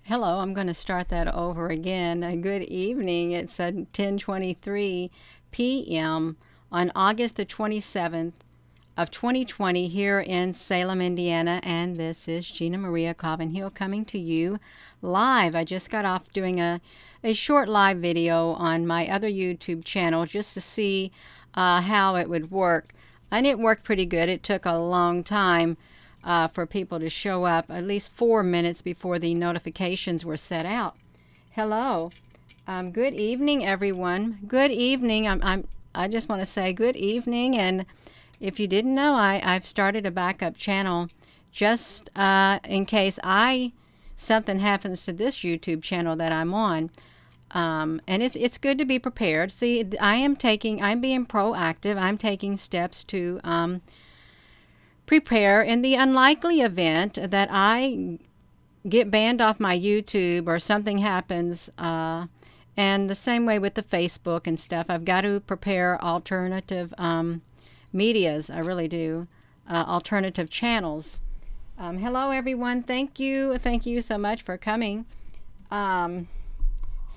Hello, I'm going to start that over again. Good evening. It's 10:23 p.m. on August the 27th of 2020 here in Salem, Indiana, and this is Gina Maria Coven Hill coming to you live. I just got off doing a short live video on my other YouTube channel just to see how it would work. And it worked pretty good. It took a long time for people to show up, at least 4 minutes before the notifications were set out. Hello. Good evening, everyone. Good evening. I just want to say good evening. And if you didn't know, I've started a backup channel just in case something happens to this YouTube channel that I'm on. And it's good to be prepared. See, I'm being proactive. I'm taking steps to prepare in the unlikely event that I get banned off my YouTube or something happens. And the same way with the Facebook and stuff. I've got to prepare alternative medias. I really do. Alternative channels. Hello, everyone. Thank you. Thank you so much for coming. So,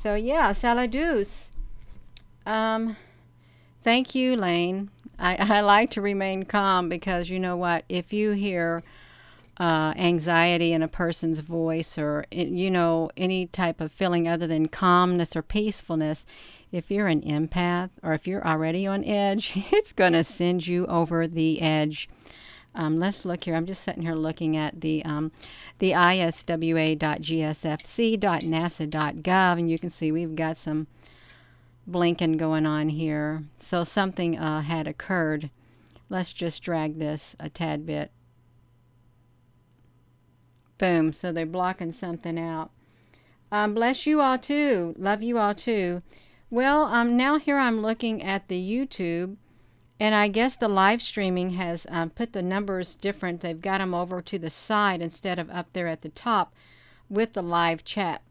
yeah, saladus. Thank you, Lane. I like to remain calm because you know what? If you hear anxiety in a person's voice or, any type of feeling other than calmness or peacefulness, if you're an empath or if you're already on edge, it's going to send you over the edge. Let's look here. I'm just sitting here looking at the iswa.gsfc.nasa.gov, and you can see we've got some blinking going on here. So something had occurred. Let's just drag this a tad bit. Boom. So they're blocking something out. Bless you all too. Love you all too. Well, now here I'm looking at the YouTube, and I guess the live streaming has put the numbers different. They've got them over to the side instead of up there at the top with the live chat.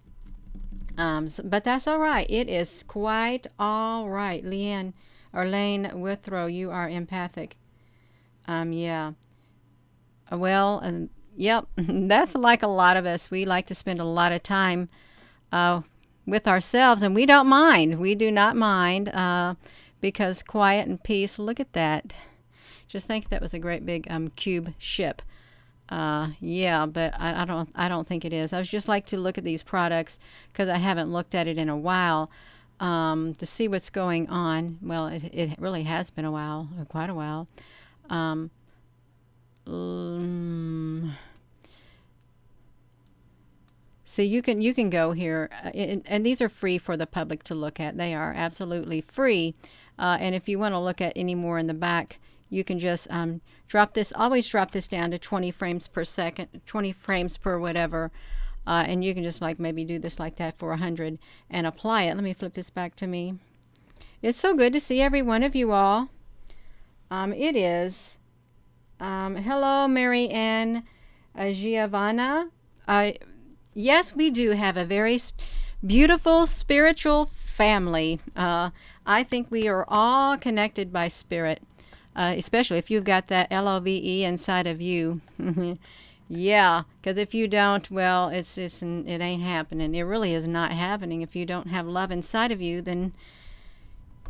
But that's all right. It is quite all right. Lane Withrow, you are empathic. Yeah. Well, yep. That's like a lot of us. We like to spend a lot of time with ourselves, and we don't mind. We do not mind because quiet and peace. Look at that. Just think that was a great big cube ship. Yeah, but I don't think it is. I would just like to look at these products because I haven't looked at it in a while to see what's going on. Well, it really has been a while, quite a while. So you can go here, and these are free for the public to look at. They are absolutely free. And if you want to look at any more in the back, you can just always drop this down to 20 frames per second, 20 frames per whatever. And you can just like maybe do this like that for 100 and apply it. Let me flip this back to me. It's so good to see every one of you all. It is. Hello, Mary Ann Giovanna. Yes, we do have a very beautiful spiritual family. I think we are all connected by spirit. Especially if you've got that LOVE inside of you. Yeah, because if you don't, well, it ain't happening. It really is not happening. If you don't have love inside of you, then,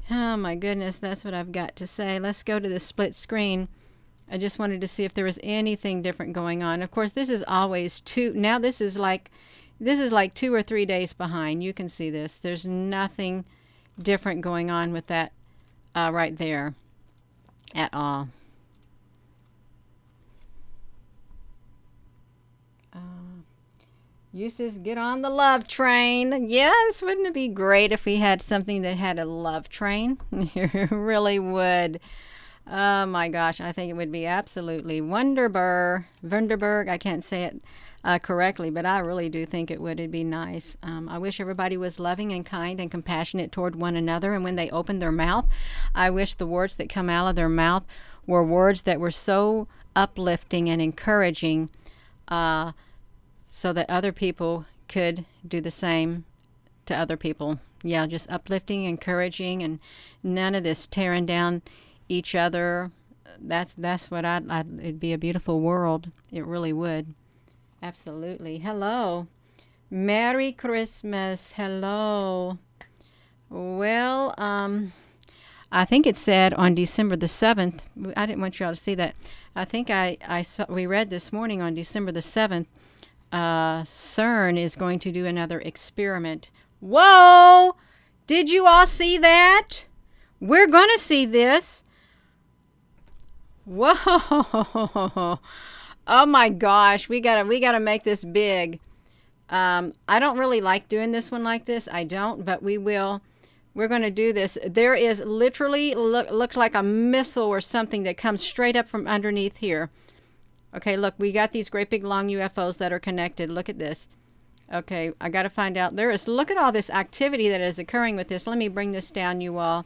oh my goodness, that's what I've got to say. Let's go to the split screen. I just wanted to see if there was anything different going on. Of course, this is always now this is like 2 or 3 days behind. You can see this. There's nothing different going on with that right there at all. Uses get on the love train. Yes, wouldn't it be great if we had something that had a love train? It really would. Oh my gosh, I think it would be absolutely Wunderberg. I can't say it correctly, but I really do think it would. It'd be nice. I wish everybody was loving and kind and compassionate toward one another. And when they open their mouth, I wish the words that come out of their mouth were words that were so uplifting and encouraging so that other people could do the same to other people. Yeah, just uplifting, encouraging, and none of this tearing down each other. That's what it'd be a beautiful world. It really would. Absolutely. Hello. Merry Christmas. Hello. Well, I think it said on December the 7th. I didn't want y'all to see that. I think I saw, we read this morning on December the 7th, CERN is going to do another experiment. Whoa! Did you all see that? We're going to see this. Whoa! Oh my gosh, we gotta make this big. I don't really like doing this one like this. I don't, but we will. We're going to do this. There is literally looks like a missile or something that comes straight up from underneath here. Okay, look, we got these great big long UFOs that are connected. Look at this. Okay, I got to find out. Look at all this activity that is occurring with this. Let me bring this down, you all.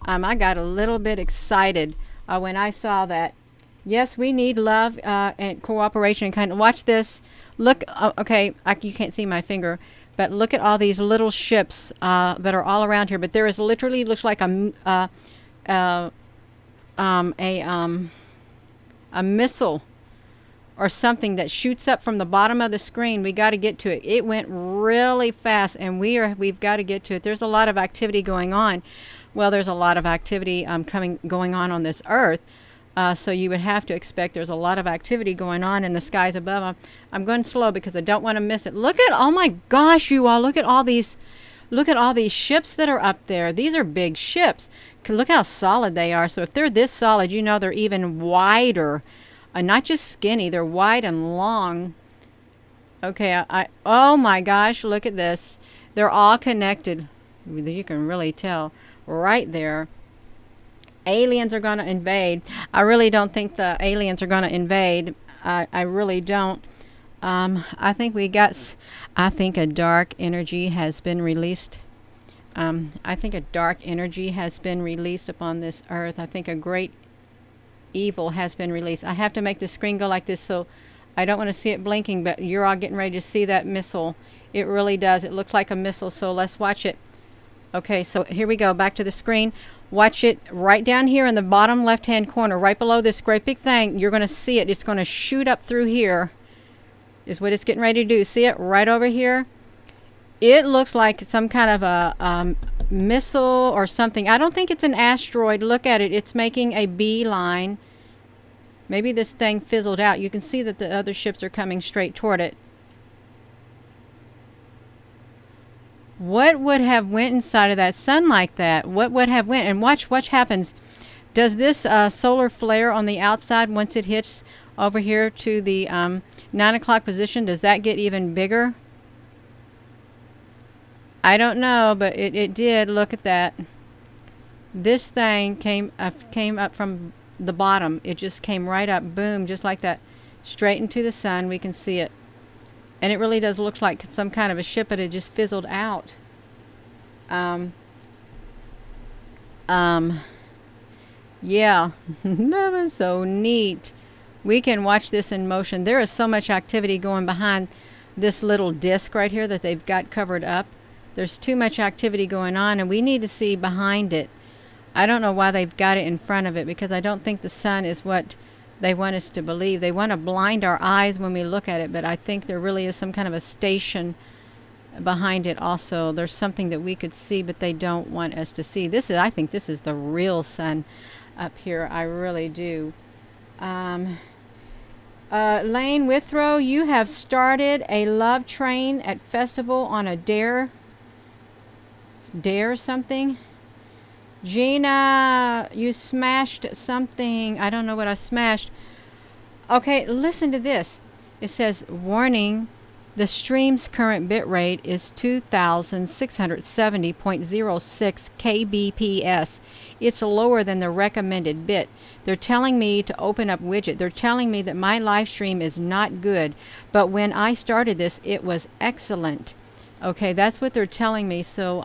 I got a little bit excited when I saw that. Yes, we need love and cooperation and kind of watch this. Look, okay, you can't see my finger, but look at all these little ships that are all around here. But there is literally looks like a missile or something that shoots up from the bottom of the screen. We got to get to it. It went really fast, and we've got to get to it. There's a lot of activity going on. Well, there's a lot of activity going on this Earth. So you would have to expect there's a lot of activity going on in the skies above. I'm going slow because I don't want to miss it. Look at, oh my gosh, you all, look at all these ships that are up there. These are big ships. Look how solid they are. So if they're this solid, you know they're even wider. Not just skinny, they're wide and long. Okay, oh my gosh, look at this. They're all connected. You can really tell right there. Aliens are going to invade. I really don't think the aliens are going to invade. I really don't. I think a dark energy has been released. I think a dark energy has been released upon this earth. I think a great evil has been released. I have to make the screen go like this, so I don't want to see it blinking, but you're all getting ready to see that missile. It really does. It looked like a missile, so let's watch it. Okay, so here we go. Back to the screen. Watch it right down here in the bottom left-hand corner, right below this great big thing. You're going to see it. It's going to shoot up through here, is what it's getting ready to do. See it right over here? It looks like some kind of a missile or something. I don't think it's an asteroid. Look at it. It's making a beeline. Maybe this thing fizzled out. You can see that the other ships are coming straight toward it. What would have went inside of that sun like that? What would have went? And watch what happens. Does this solar flare on the outside, once it hits over here to the 9 o'clock position, does that get even bigger? I don't know, but it did. Look at that. This thing came up from the bottom. It just came right up, boom, just like that, straight into the sun. We can see it. And it really does look like some kind of a ship, but it just fizzled out. Yeah, that was so neat. We can watch this in motion. There is so much activity going behind this little disc right here that they've got covered up. There's too much activity going on, and we need to see behind it. I don't know why they've got it in front of it, because I don't think the sun is what they want us to believe. They want to blind our eyes when we look at it, but I think there really is some kind of a station behind it also. There's something that we could see, but they don't want us to see. I think this is the real sun up here. I really do. Lane Withrow, you have started a love train at festival on a dare something. Gina, you smashed something. I don't know what I smashed. Okay, listen to this. It says, warning, the stream's current bit rate is 2670.06 kbps. It's lower than the recommended bit. They're telling me to open up widget. They're telling me that my live stream is not good, but when I started this, it was excellent. Okay, that's what they're telling me. So,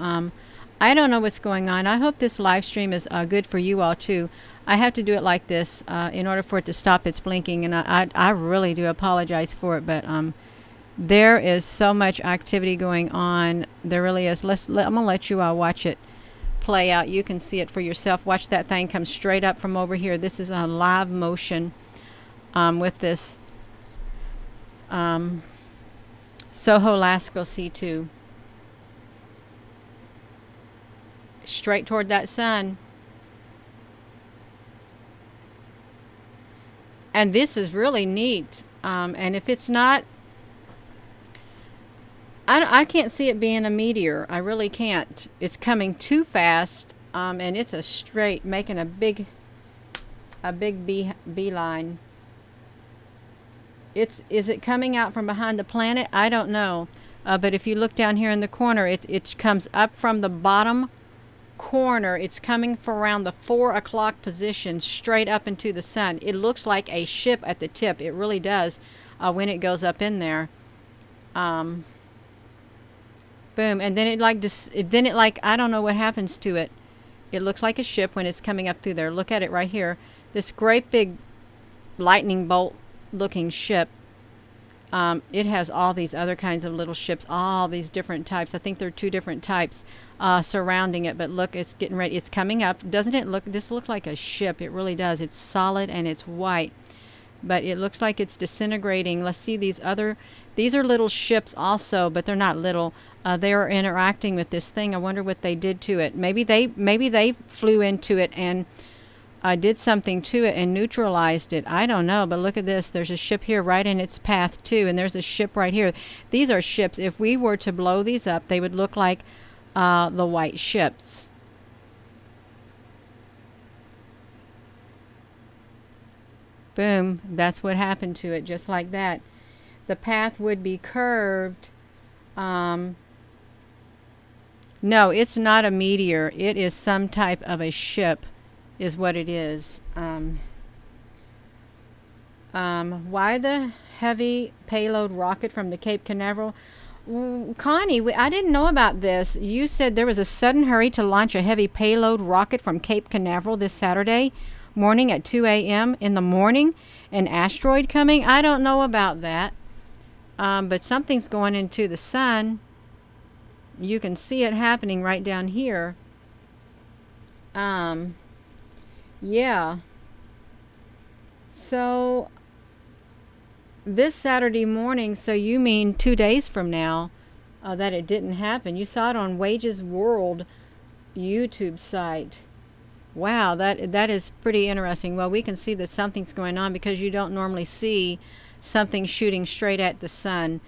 I don't know what's going on. I hope this live stream is good for you all too. I have to do it like this in order for it to stop its blinking, and I really do apologize for it, but there is so much activity going on. There really is. I'm gonna let you all watch it play out. You can see it for yourself. Watch that thing come straight up from over here. This is a live motion with this Soho Lasco C2. Straight toward that sun. And this is really neat. And if it's not, I can't see it being a meteor. I really can't. It's coming too fast, and it's a straight, making a big beeline. Is it coming out from behind the planet? I don't know. But if you look down here in the corner, it comes up from the bottom corner. It's coming from around the 4 o'clock position straight up into the sun. It looks like a ship at the tip. It really does when it goes up in there. Boom. And then it like I don't know what happens to it. It looks like a ship when it's coming up through there. Look at it right here. This great big lightning bolt looking ship. It has all these other kinds of little ships, all these different types. I think there are 2 different types surrounding it. But look, it's getting ready. It's coming up. Doesn't it look? This look like a ship? It really does. It's solid and it's white, but it looks like it's disintegrating. Let's see these other. These are little ships also, but they're not little. They are interacting with this thing. I wonder what they did to it. Maybe they flew into it and did something to it and neutralized it. I don't know, but look at this. There's a ship here right in its path too, and there's a ship right here. These are ships. If we were to blow these up, they would look like the white ships. Boom. That's what happened to it, just like that. The path would be curved. No, it's not a meteor. It is some type of a ship, is what it is. Why the heavy payload rocket from the Cape Canaveral? Connie, I didn't know about this. You said there was a sudden hurry to launch a heavy payload rocket from Cape Canaveral this Saturday morning at 2 a.m. in the morning. An asteroid coming? I don't know about that. But something's going into the sun. You can see it happening right down here. Yeah. So this Saturday morning, so you mean 2 days from now that it didn't happen. You saw it on Wages World YouTube site. Wow, that is pretty interesting. Well, we can see that something's going on because you don't normally see something shooting straight at the sun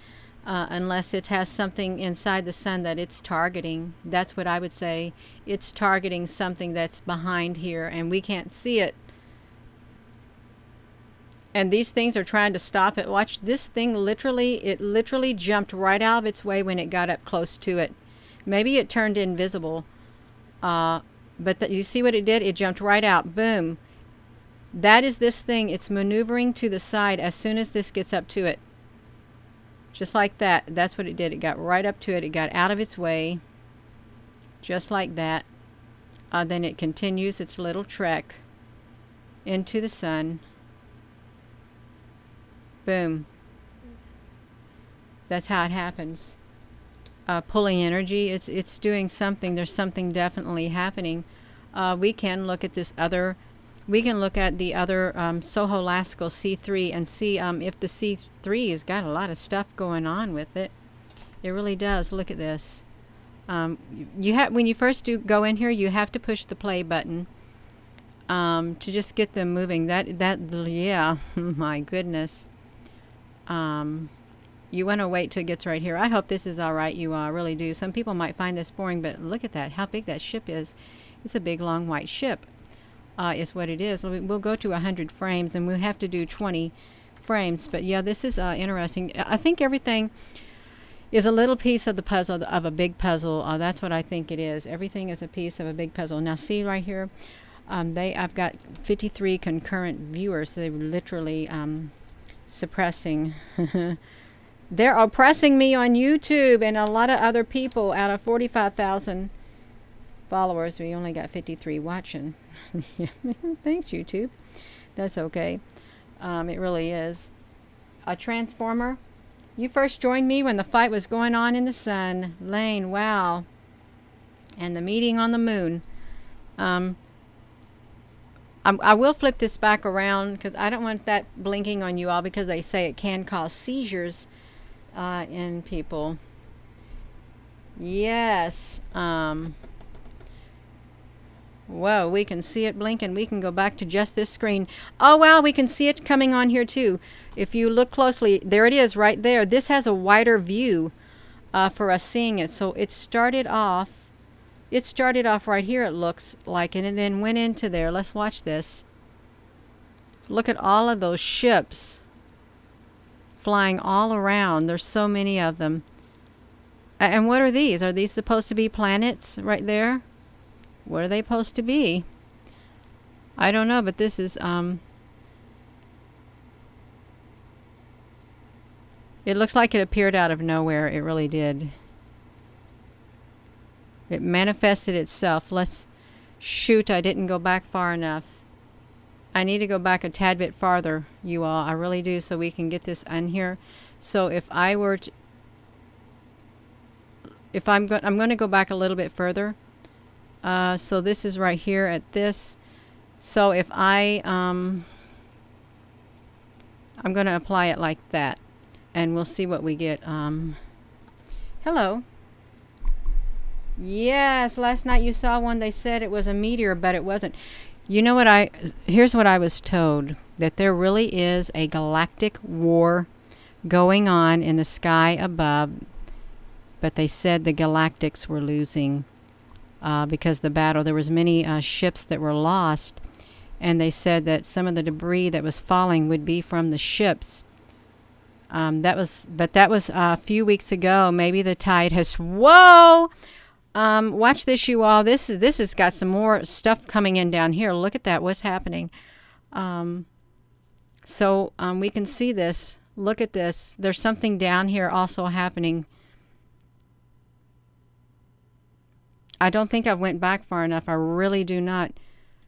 unless it has something inside the sun that it's targeting. That's what I would say. It's targeting something that's behind here and we can't see it. And these things are trying to stop it. Watch this thing, it literally jumped right out of its way when it got up close to it. Maybe it turned invisible. But you see what it did? It jumped right out. Boom. That is this thing. It's maneuvering to the side as soon as this gets up to it. Just like that. That's what it did. It got right up to it. It got out of its way. Just like that. Then it continues its little trek into the sun. Boom. That's how it happens. Pulling energy, it's doing something. There's something definitely happening. We can look at this other. We can look at the other Soho Lasco C3 and see if the C3 has got a lot of stuff going on with it. It really does. Look at this. You have when you first go in here, you have to push the play button to just get them moving. Yeah, my goodness. You want to wait till it gets right here. I hope this is all right. You really do. Some people might find this boring, but look at that. How big that ship is. It's a big, long, white ship is what it is. We'll go to 100 frames, and we'll have to do 20 frames. But, yeah, this is interesting. I think everything is a little piece of the puzzle, of a big puzzle. That's what I think it is. Everything is a piece of a big puzzle. Now, see right here? I've got 53 concurrent viewers. They're literally suppressing. They're oppressing me on YouTube and a lot of other people. Out of 45,000 followers, we only got 53 watching. Thanks, YouTube. That's okay. It really is. A transformer. You first joined me when the fight was going on in the sun. Lane, wow. And the meeting on the moon. I will flip this back around because I don't want that blinking on you all because they say it can cause seizures. in people. Yes. Whoa, we can see it blinking. We can go back to just this screen. Oh, wow, we can see it coming on here too. If you look closely, there it is right there. This has a wider view for us seeing it. So it started off right here, it looks like, and then went into there. Let's watch this. Look at all of those ships flying all around. There's so many of them. And what are these? Are these supposed to be planets right there? What are they supposed to be? I don't know, but this is it looks like it appeared out of nowhere. It really did. It manifested itself. Let's shoot, I didn't go back far enough. I need to go back a tad bit farther, you all. I really do, so we can get this on here. So if I were to, I'm going to go back a little bit further. So this is right here at this. So if I'm going to apply it like that, and we'll see what we get. Hello. Yes, last night you saw one. They said it was a meteor, but it wasn't. You know what here's what I was told, that there really is a galactic war going on in the sky above, but they said the galactics were losing. Because the battle, there was many ships that were lost, and they said that some of the debris that was falling would be from the ships. That was a few weeks ago. Maybe the tide has. Whoa! Watch this, you all. This has got some more stuff coming in down here. Look at that. What's happening? So we can see this. Look at this. There's something down here also happening. I don't think I went back far enough. I really do not,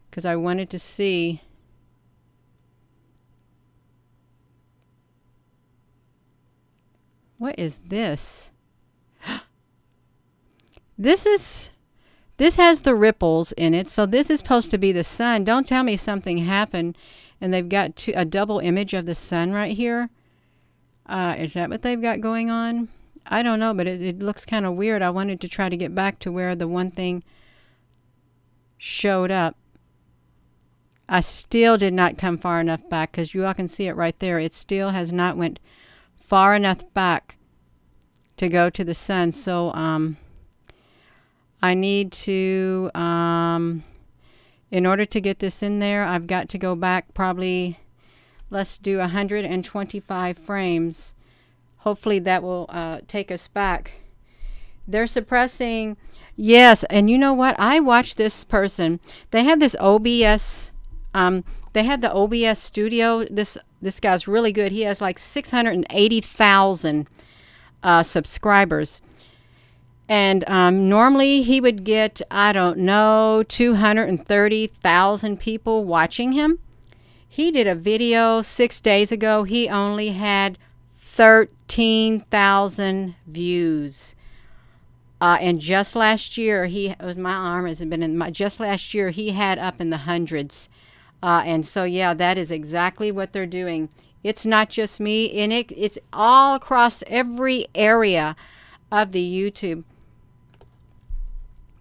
because I wanted to see. What is this? This has the ripples in it. So this is supposed to be the sun. Don't tell me something happened and they've got a double image of the sun right here. Is that what they've got going on? I don't know, but it looks kind of weird. I wanted to try to get back to where the one thing showed up. I still did not come far enough back, because you all can see it right there. It still has not went far enough back to go to the sun. So I need to, in order to get this in there, I've got to go back probably, let's do 125 frames. Hopefully that will take us back. They're suppressing. Yes, and you know what? I watched this person. They have this OBS. They had the OBS studio. This guy's really good. He has like 680,000 subscribers. And normally he would get, I don't know, 230,000 people watching him. He did a video 6 days ago. He only had 13,000 views. And just last year, my arm has been in just last year, he had up in the hundreds. And so, yeah, that is exactly what they're doing. It's not just me, and it's all across every area of the YouTube.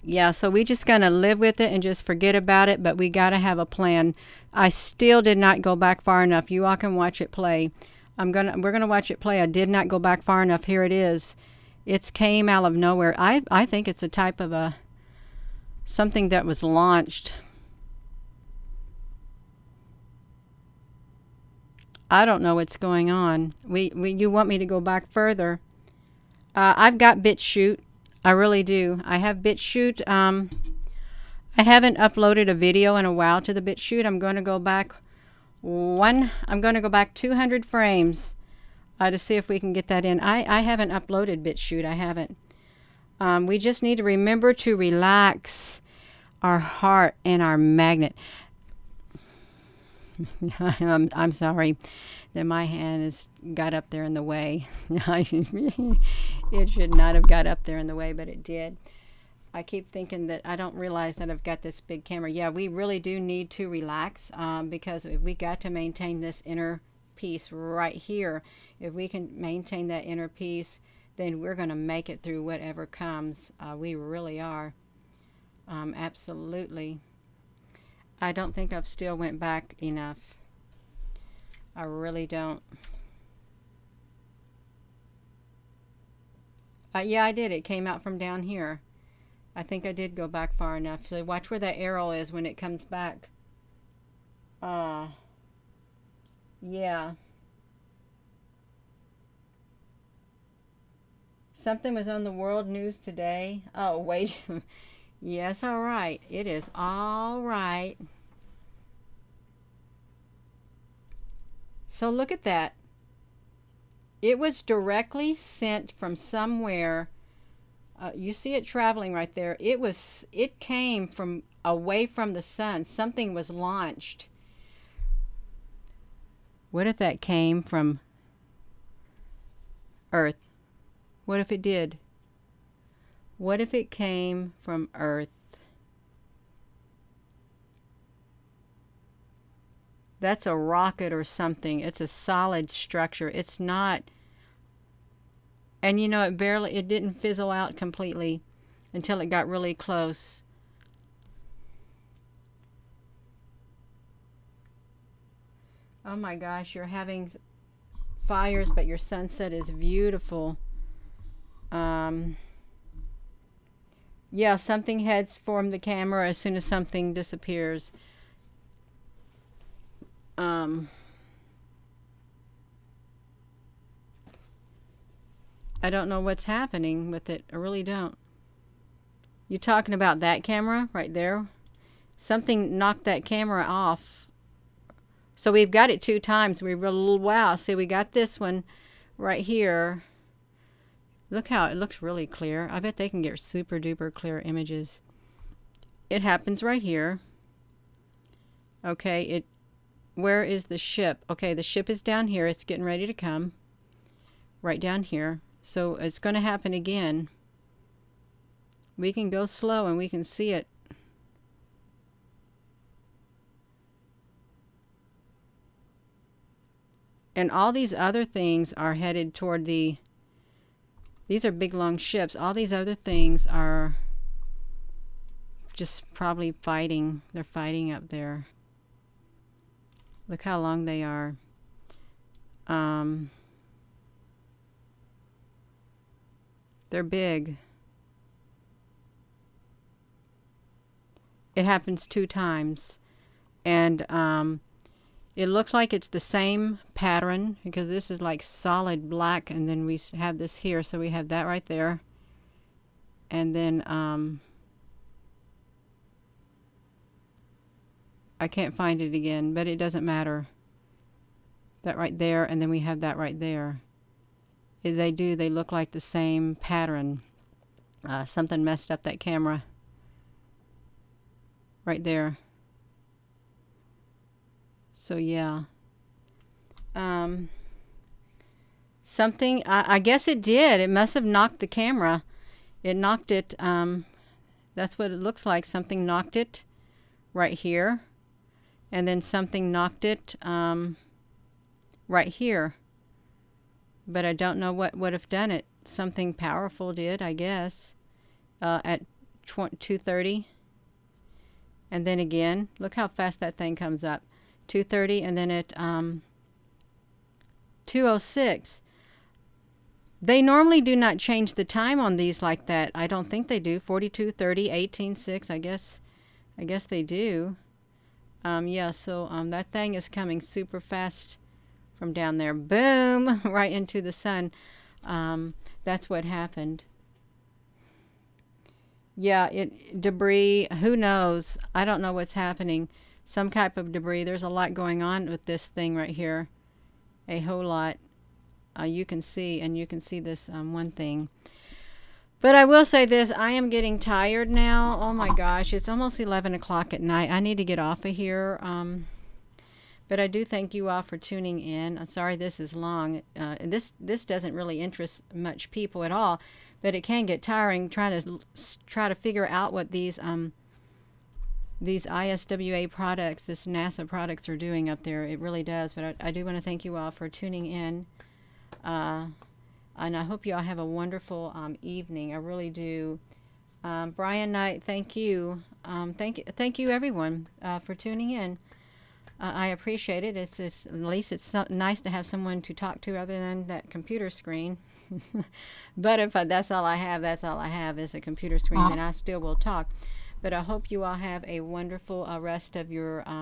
Yeah, so we just gonna live with it and just forget about it, but we gotta have a plan. I still did not go back far enough. You all can watch it play. We're gonna watch it play. I did not go back far enough. Here it is. It came out of nowhere. I think it's a type of something that was launched. I don't know what's going on. You want me to go back further? I've got BitChute. I really do. I have BitChute. I haven't uploaded a video in a while to the BitChute. I'm going to go back 200 frames to see if we can get that in. I haven't uploaded BitChute. I haven't. We just need to remember to relax our heart and our magnet. I'm sorry that my hand has got up there in the way. It should not have got up there in the way, but it did. I keep thinking that I don't realize that I've got this big camera. Yeah, we really do need to relax because we got to maintain this inner peace right here. If we can maintain that inner peace, then we're going to make it through whatever comes. We really are. Absolutely. I don't think I've still went back enough. I really don't. Yeah, I did. It came out from down here. I think I did go back far enough. So watch where that arrow is when it comes back. Yeah. Something was on the world news today. Oh, wait. Yes, all right. It is all right. So look at that. It was directly sent from somewhere. You see it traveling right there. It came from away from the sun. Something was launched. What if that came from Earth? What if it did? What if it came from Earth? That's a rocket or something. It's a solid structure. It's not. And you know, it didn't fizzle out completely until it got really close. Oh my gosh, you're having fires, but your sunset is beautiful. Yeah, something heads from the camera as soon as something disappears. I don't know what's happening with it. I really don't. You talking about that camera right there? Something knocked that camera off. So we've got it 2 times. Wow. See, we got this one right here. Look how it looks really clear. I bet they can get super duper clear images. It happens right here. Okay, where is the ship? Okay, the ship is down here. It's getting ready to come. Right down here. So it's going to happen again. We can go slow and we can see it. And all these other things are headed toward these are big long ships. All these other things are just probably fighting. They're fighting up there. Look how long they are. They're big. It happens 2 times. And it looks like it's the same pattern because this is like solid black, and then we have this here, so we have that right there. And then I can't find it again, but it doesn't matter. That right there, and then we have that right there. They look like the same pattern. Something messed up that camera. Right there. So yeah. Something, I guess it did. It must have knocked the camera. It knocked it, that's what it looks like. Something knocked it right here. And then something knocked it right here. But I don't know what would have done it. Something powerful did, I guess, at 2:30. And then again, look how fast that thing comes up. 2:30, and then at 2:06. They normally do not change the time on these like that. I don't think they do. 42:30, 18:06. I guess they do. Yeah. So that thing is coming super fast from down there. Boom! Right into the sun. That's what happened. Yeah. Debris. Who knows? I don't know what's happening. Some type of debris. There's a lot going on with this thing right here. A whole lot. You can see this one thing. But I will say this, I am getting tired now. Oh my gosh, it's almost 11 o'clock at night. I need to get off of here. But I do thank you all for tuning in. I'm sorry this is long. This doesn't really interest much people at all, but it can get tiring trying to figure out what these these ISWA products, this NASA products are doing up there. It really does. But I do want to thank you all for tuning in. And I hope you all have a wonderful evening. I really do. Brian Knight, thank you. Thank you, everyone, for tuning in. I appreciate it. It's at least it's nice to have someone to talk to other than that computer screen. But if that's all I have, that's all I have is a computer screen, then I still will talk. But I hope you all have a wonderful rest of your